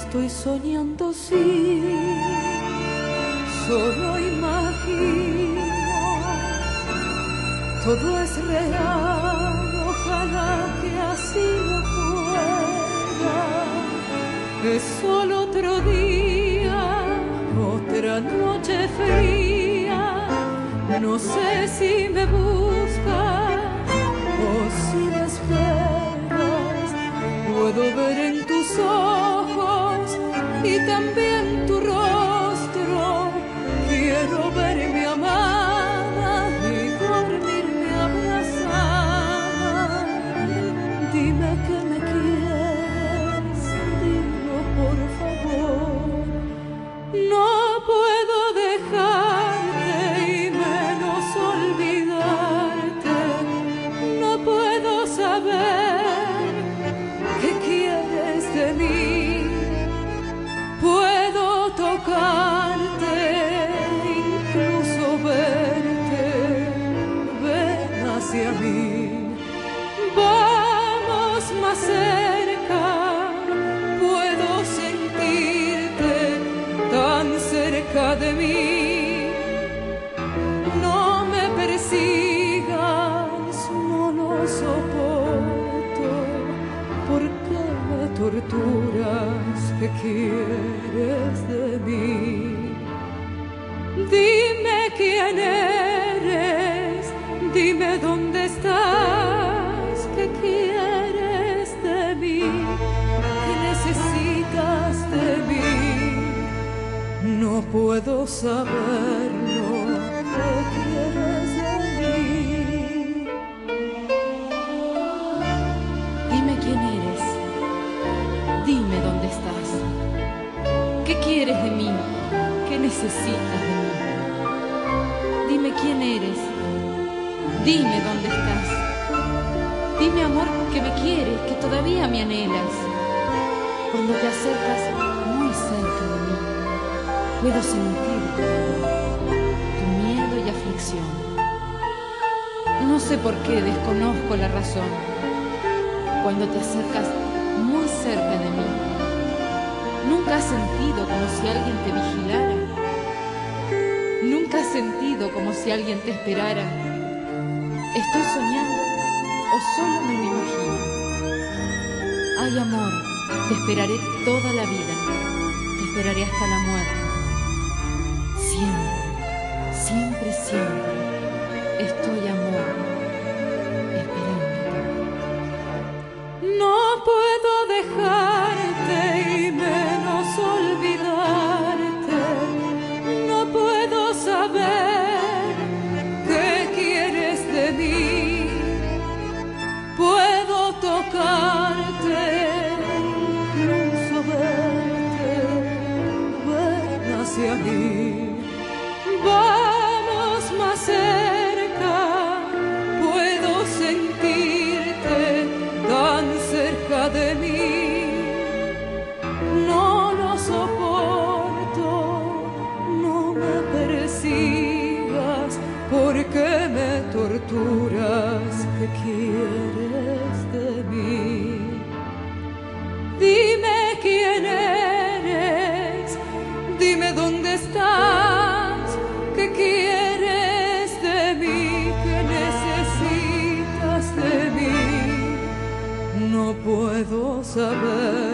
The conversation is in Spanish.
estoy soñando, sí, solo imagino. Todo es real, ojalá que así no fuera. Es solo otro día, otra noche fría. No sé si me buscas o si me esperas. Puedo ver en tus ojos y también tu rostro. Quiero verme amada y dormirme abrazada. Dime que me quieres, dilo por favor. No puedo dejarte y menos olvidarte. No puedo saber qué quieres de mí. Puedo tocarte, incluso verte. Ven hacia mí. Vamos más cerca. Puedo sentirte tan cerca de mí. No me persigas, no lo soporto. ¿Por qué me torturas? ¿Qué quieres de mí? Dime quién eres, dime dónde estás. ¿Qué quieres de mí? ¿Qué necesitas de mí? No puedo saberlo. ¿Qué quieres de mí? Dime quién eres, dime dónde estás. ¿Qué quieres de mí? ¿Qué necesitas de mí? Dime quién eres, dime dónde estás. Dime, amor, que me quieres, que todavía me anhelas. Cuando te acercas muy cerca de mí, puedo sentir tu miedo y aflicción. No sé por qué, desconozco la razón. Cuando te acercas muy cerca de mí, ¿nunca has sentido como si alguien te vigilara? ¿Nunca has sentido como si alguien te esperara? ¿Estoy soñando o solo me lo imagino? Ay, amor, te esperaré toda la vida, te esperaré hasta la muerte. Siempre, siempre, siempre estoy, amor, esperándote. No puedo dejarte y menos olvidarte. No puedo saber qué quieres de mí. Puedo tocarte, incluso verte. Ven hacia mí. Vamos más cerca. Puedo sentirte tan cerca de mí. No lo soporto, no me persigas. ¿Por qué me torturas? ¿Qué quieres de mí? Dime quién eres, dime dónde estás. ¿Qué quieres de mí? ¿Qué necesitas de mí? No puedo saber.